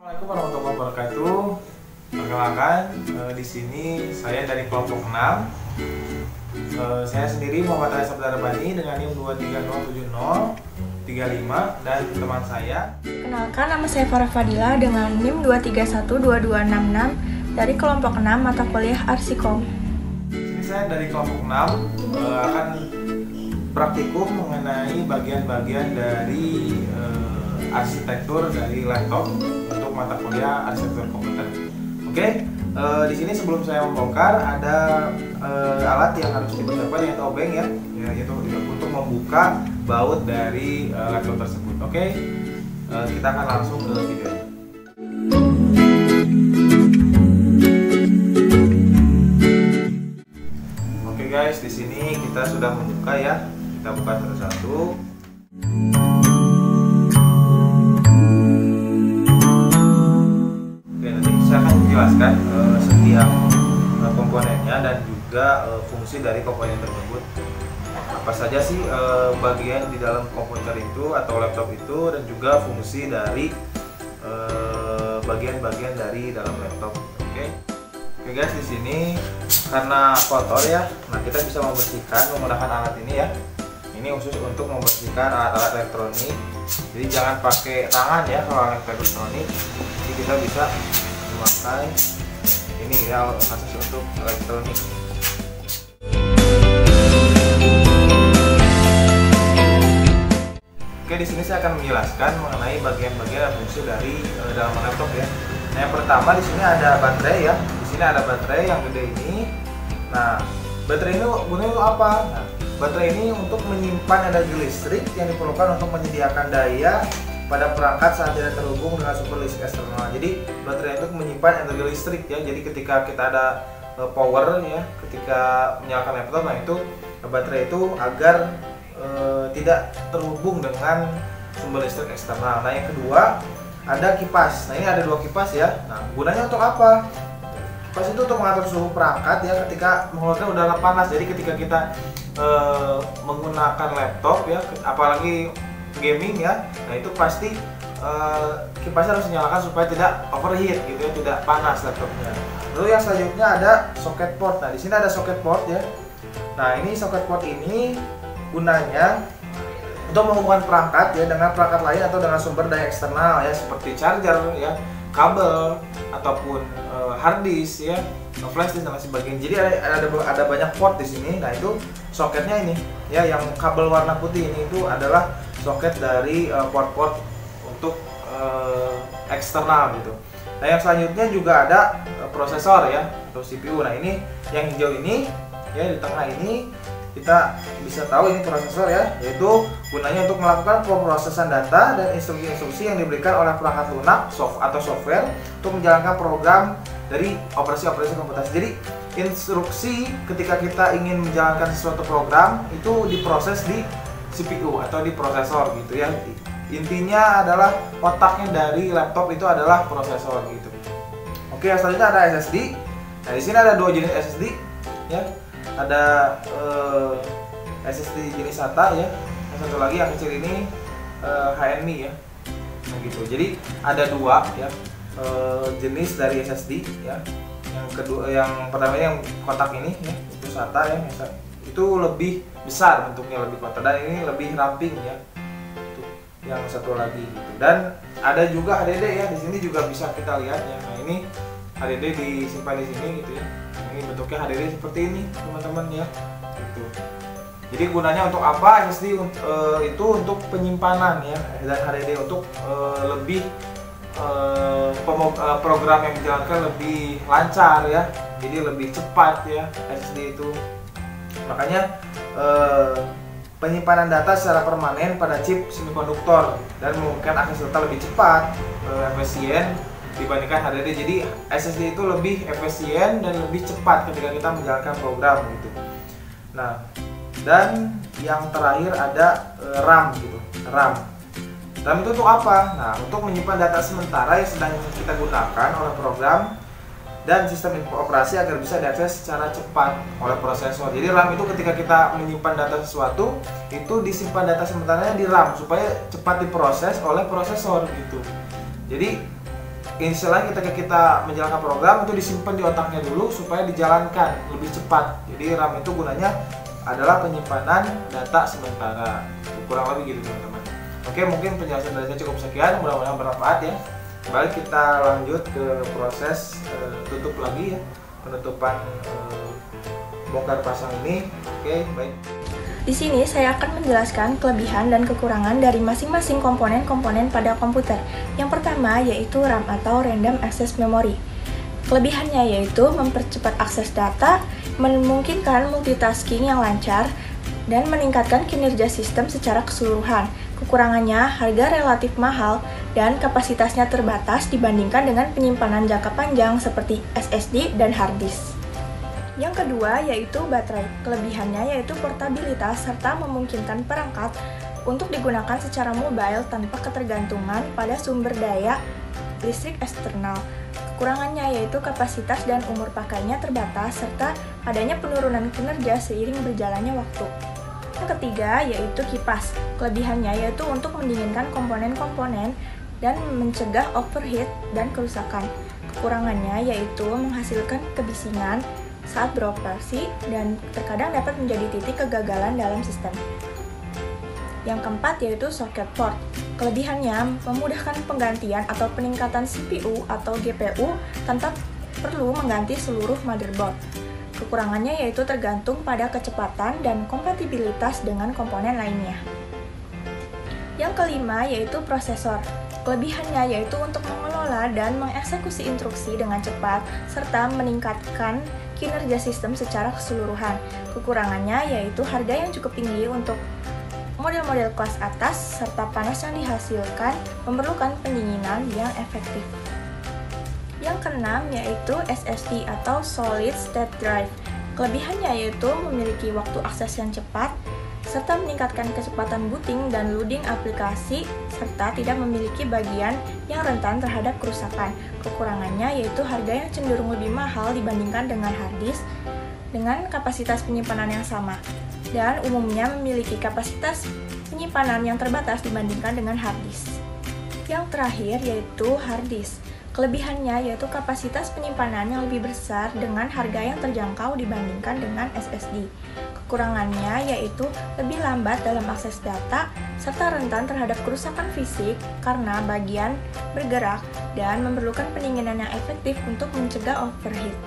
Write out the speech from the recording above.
Assalamualaikum warahmatullahi wabarakatuh. Perkenalkan, di sini saya dari kelompok 6. Saya sendiri Muhammad Rais Abdar Bani dengan NIM 2307035 dan teman saya. Kenalkan, nama saya Farah Fadila dengan NIM 2312266 dari kelompok 6 mata kuliah Arsikom. Di sini saya dari kelompok 6 akan praktikum mengenai bagian-bagian dari arsitektur dari laptop untuk mata kuliah arsitektur komputer. Oke, di sini sebelum saya membongkar ada alat yang harus dipersiapkan yaitu obeng ya, yaitu untuk membuka baut dari laptop tersebut. Oke, kita akan langsung ke videonya. Oke guys, di sini kita sudah membuka ya. Kita buka satu-satu. Saya akan menjelaskan setiap komponennya dan juga fungsi dari komponen tersebut. Apa saja sih bagian di dalam komputer itu atau laptop itu, dan juga fungsi dari bagian-bagian dari dalam laptop. Oke guys, di sini karena kotor ya, nah kita bisa membersihkan menggunakan alat ini ya. Ini khusus untuk membersihkan alat-alat elektronik. Jadi jangan pakai tangan ya kalau alat elektronik. Jadi kita bisa memakai ini ya, khusus untuk elektronik. Oke, di sini saya akan menjelaskan mengenai bagian-bagian dan fungsi dari dalam laptop ya. Nah, yang pertama di sini ada baterai ya. Di sini ada baterai yang gede ini. Nah, baterai ini gunanya untuk apa? Nah, baterai ini untuk menyimpan energi listrik yang diperlukan untuk menyediakan daya pada perangkat saat tidak terhubung dengan sumber listrik eksternal. Jadi baterai itu menyimpan energi listrik ya. Jadi ketika kita ada power ya, ketika menyalakan laptop, nah itu baterai itu agar tidak terhubung dengan sumber listrik eksternal. Nah, yang kedua ada kipas. Nah, ini ada dua kipas ya. Nah, gunanya untuk apa? Kipas itu untuk mengatur suhu perangkat ya ketika mengeluarkan udara panas. Jadi ketika kita menggunakan laptop ya, apalagi gaming ya, nah itu pasti kipasnya harus dinyalakan supaya tidak overheat gitu ya, tidak panas laptopnya. Lalu yang selanjutnya ada socket port. Nah, di sini ada socket port ya. Nah, ini socket port ini gunanya untuk menghubungkan perangkat ya dengan perangkat lain atau dengan sumber daya eksternal ya, seperti charger ya, kabel ataupun hard disk ya, flash disk dan lain sebagainya. Jadi ada banyak port di sini. Nah, itu soketnya ini ya, yang kabel warna putih ini itu adalah soket dari port-port untuk eksternal gitu. Nah, yang selanjutnya juga ada prosesor ya atau CPU. Nah, ini yang hijau ini ya, di tengah ini kita bisa tahu ini prosesor ya, yaitu gunanya untuk melakukan pemrosesan data dan instruksi-instruksi yang diberikan oleh perangkat lunak atau software untuk menjalankan program dari operasi-operasi komputasi. Jadi instruksi ketika kita ingin menjalankan sesuatu program itu diproses di CPU atau di prosesor gitu ya. Intinya adalah otaknya dari laptop itu adalah prosesor gitu. Oke, yang selanjutnya ada SSD. Nah, di sini ada dua jenis SSD ya. Ada SSD jenis SATA ya. Yang satu lagi yang kecil ini HMI ya. Nah, gitu. Jadi ada dua ya jenis dari SSD ya. Yang pertama yang kotak ini ya, itu SATA ya. Itu lebih besar bentuknya, lebih kotak, dan ini lebih ramping ya. Itu yang satu lagi gitu. Dan ada juga HDD ya, di sini juga bisa kita lihat ya. Nah, ini HDD disimpan di sini gitu ya. Ini bentuknya HDD seperti ini teman-teman ya. Gitu. Jadi gunanya untuk apa? SSD itu untuk penyimpanan ya, dan HDD untuk lebih program yang dijalankan lebih lancar ya. Jadi lebih cepat ya SSD itu. Makanya penyimpanan data secara permanen pada chip semikonduktor dan memungkinkan akses data lebih cepat, efisien dibandingkan HDD. Jadi SSD itu lebih efisien dan lebih cepat ketika kita menjalankan program gitu. Nah, dan yang terakhir ada RAM gitu. RAM itu untuk apa? Nah, untuk menyimpan data sementara yang sedang kita gunakan oleh program dan sistem operasi agar bisa diakses secara cepat oleh prosesor. Jadi RAM itu ketika kita menyimpan data sesuatu, itu disimpan data sementaranya di RAM supaya cepat diproses oleh prosesor gitu. Jadi istilahnya ketika kita menjalankan program itu disimpan di otaknya dulu supaya dijalankan lebih cepat. Jadi RAM itu gunanya adalah penyimpanan data sementara, kurang lebih gitu teman-teman. Oke, mungkin penjelasan dari saya cukup sekian, mudah-mudahan bermanfaat ya. Kembali kita lanjut ke proses tutup lagi ya, penutupan bongkar pasang ini. Oke, baik. Di sini saya akan menjelaskan kelebihan dan kekurangan dari masing-masing komponen-komponen pada komputer. Yang pertama yaitu RAM atau Random Access Memory. Kelebihannya yaitu mempercepat akses data, memungkinkan multitasking yang lancar, dan meningkatkan kinerja sistem secara keseluruhan. Kekurangannya, harga relatif mahal dan kapasitasnya terbatas dibandingkan dengan penyimpanan jangka panjang seperti SSD dan hard disk. Yang kedua yaitu baterai. Kelebihannya yaitu portabilitas serta memungkinkan perangkat untuk digunakan secara mobile tanpa ketergantungan pada sumber daya listrik eksternal. Kekurangannya yaitu kapasitas dan umur pakainya terbatas serta adanya penurunan kinerja seiring berjalannya waktu. Yang ketiga yaitu kipas. Kelebihannya yaitu untuk mendinginkan komponen-komponen dan mencegah overheat dan kerusakan. Kekurangannya yaitu menghasilkan kebisingan saat beroperasi dan terkadang dapat menjadi titik kegagalan dalam sistem. Yang keempat yaitu socket port. Kelebihannya memudahkan penggantian atau peningkatan CPU atau GPU tanpa perlu mengganti seluruh motherboard. Kekurangannya yaitu tergantung pada kecepatan dan kompatibilitas dengan komponen lainnya. Yang kelima yaitu prosesor. Kelebihannya yaitu untuk mengelola dan mengeksekusi instruksi dengan cepat serta meningkatkan kinerja sistem secara keseluruhan. Kekurangannya yaitu harga yang cukup tinggi untuk model-model kelas atas serta panas yang dihasilkan memerlukan pendinginan yang efektif. Yang keenam yaitu SSD atau Solid State Drive. Kelebihannya yaitu memiliki waktu akses yang cepat, serta meningkatkan kecepatan booting dan loading aplikasi, serta tidak memiliki bagian yang rentan terhadap kerusakan. Kekurangannya yaitu harga yang cenderung lebih mahal dibandingkan dengan hard disk dengan kapasitas penyimpanan yang sama, dan umumnya memiliki kapasitas penyimpanan yang terbatas dibandingkan dengan hard disk. Yang terakhir yaitu hard disk. Kelebihannya yaitu kapasitas penyimpanan yang lebih besar dengan harga yang terjangkau dibandingkan dengan SSD. Kekurangannya yaitu lebih lambat dalam akses data serta rentan terhadap kerusakan fisik karena bagian bergerak dan memerlukan pendinginan yang efektif untuk mencegah overheat.